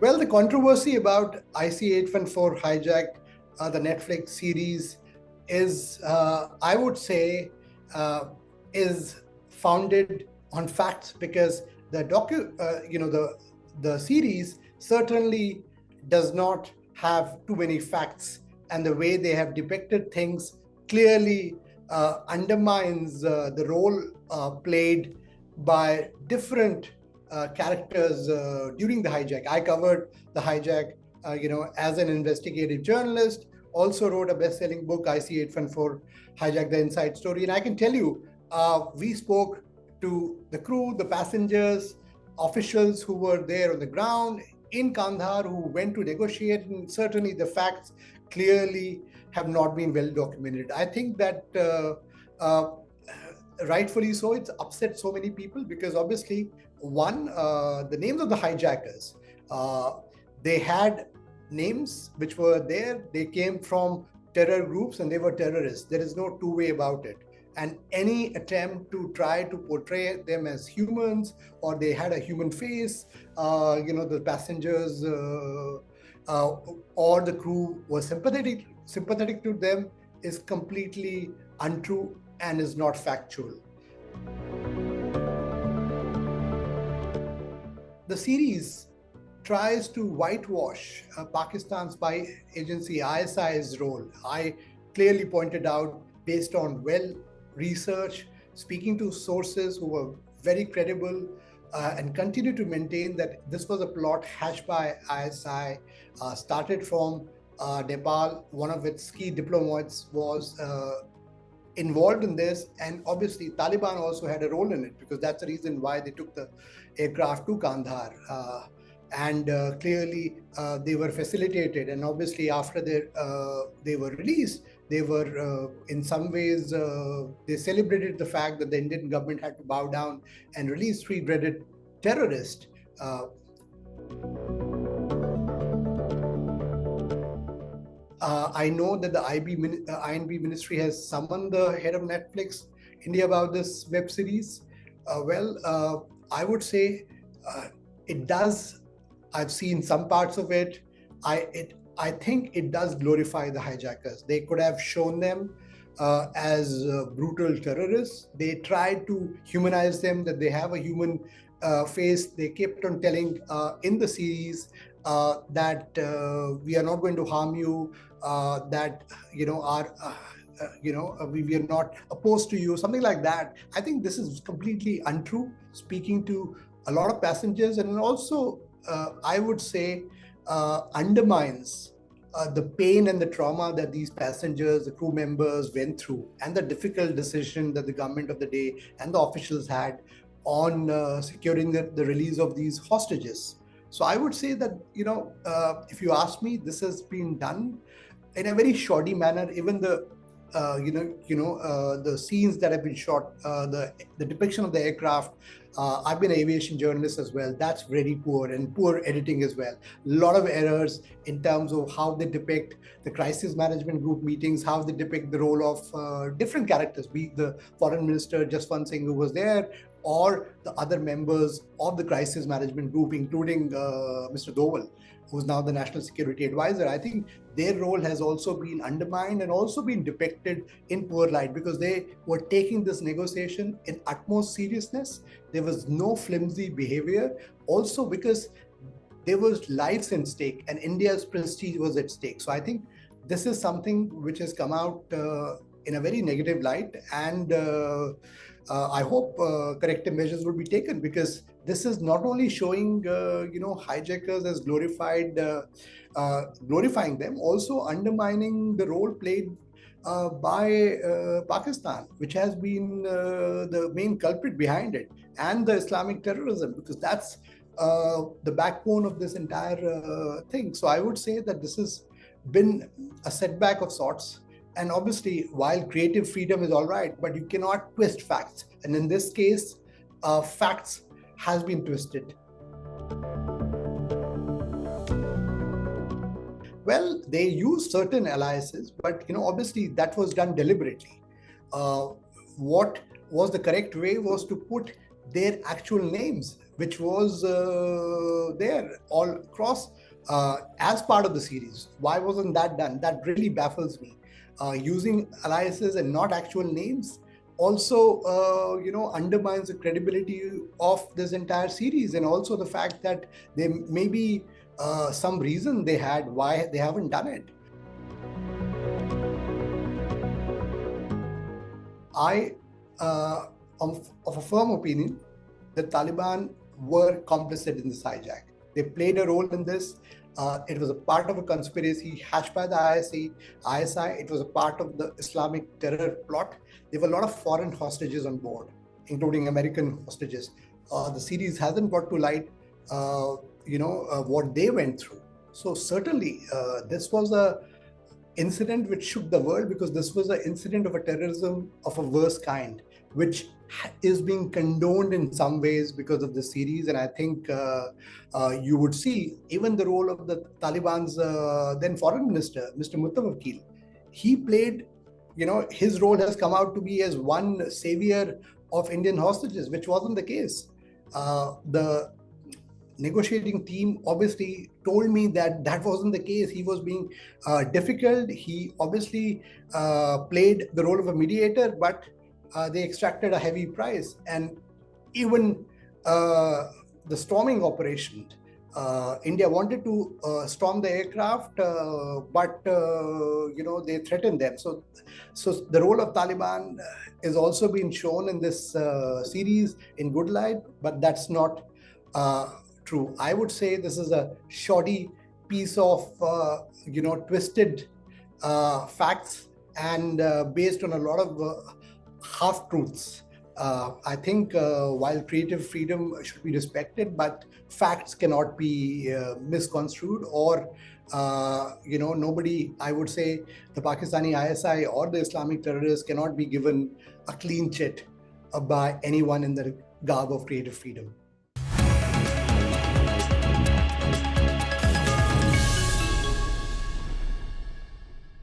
Well, the controversy about IC814 Hijack, the Netflix series, is, I would say, is founded on facts, because the series certainly does not have too many facts, and the way they have depicted things clearly undermines the role played by different characters during the hijack. I covered the hijack, as an investigative journalist. Also wrote a best-selling book, IC814 Hijack: The Inside Story. And I can tell you, we spoke to the crew, the passengers, officials who were there on the ground in Kandahar, who went to negotiate, and certainly the facts clearly have not been well documented. I think that rightfully so, it's upset so many people, because obviously, one, the names of the hijackers, they had names which were there. They came from terror groups and they were terrorists. There is no two way about it. And any attempt to try to portray them as humans, or they had a human face, the passengers or the crew were sympathetic to them, is completely untrue and is not factual. The series tries to whitewash Pakistan's spy agency ISI's role. I clearly pointed out, based on research, speaking to sources who were very credible, and continue to maintain that this was a plot hatched by ISI, started from Nepal. One of its key diplomats was involved in this, and obviously Taliban also had a role in it, because that's the reason why they took the aircraft to Kandahar. And clearly they were facilitated, and obviously after they were released, they were in some ways they celebrated the fact that the Indian government had to bow down and release three dreaded terrorists. I know that the INB ministry has summoned the head of Netflix India about this web series. I would say it does. I've seen some parts of it. I think it does glorify the hijackers. They could have shown them as brutal terrorists. They tried to humanize them, that they have a human face. They kept on telling in the series that we are not going to harm you, that we are not opposed to you, something like that. I think this is completely untrue, speaking to a lot of passengers, and also I would say undermines the pain and the trauma that these passengers, the crew members went through, and the difficult decision that the government of the day and the officials had on securing the release of these hostages. So I would say that, if you ask me, this has been done in a very shoddy manner. Even the the scenes that have been shot, the depiction of the aircraft. I've been an aviation journalist as well. That's very poor, and poor editing as well. A lot of errors in terms of how they depict the crisis management group meetings, how they depict the role of different characters, be it the foreign minister Jaswant Singh who was there, or the other members of the crisis management group, including Mr. Doval, who's now the National Security Advisor. I think their role has also been undermined and also been depicted in poor light, because they were taking this negotiation in utmost seriousness. There was no flimsy behavior, also because there was lives at stake and India's prestige was at stake. So I think this is something which has come out in a very negative light, and I hope corrective measures will be taken, because this is not only showing hijackers as glorifying them, also undermining the role played by Pakistan, which has been the main culprit behind it, and the Islamic terrorism, because that's the backbone of this entire thing. So I would say that this has been a setback of sorts. And obviously, while creative freedom is all right, but you cannot twist facts. And in this case, facts has been twisted. Well, they used certain aliases, but obviously that was done deliberately. What was the correct way was to put their actual names, which was there all across as part of the series. Why wasn't that done? That really baffles me. Using aliases and not actual names also undermines the credibility of this entire series, and also the fact that there may be some reason they had why they haven't done it. I of a firm opinion, the Taliban were complicit in this hijack. They played a role in this. It was a part of a conspiracy hatched by the ISI. It was a part of the Islamic terror plot. There were a lot of foreign hostages on board, including American hostages. The series hasn't brought to light, what they went through. So certainly, this was a incident which shook the world, because this was an incident of a terrorism of a worst kind, which is being condoned in some ways because of the series. And I think you would see even the role of the Taliban's then foreign minister, Mr. Muttawakil. He played, his role has come out to be as one savior of Indian hostages, which wasn't the case. The negotiating team obviously told me that that wasn't the case. He was being difficult. He obviously played the role of a mediator, but they extracted a heavy price. And even the storming operation, India wanted to storm the aircraft, but they threatened them. So the role of Taliban is also being shown in this series in good light, but that's not true. I would say this is a shoddy piece of twisted facts, and based on a lot of half-truths. I think while creative freedom should be respected, but facts cannot be misconstrued, or nobody, I would say the Pakistani ISI or the Islamic terrorists, cannot be given a clean chit by anyone in the garb of creative freedom.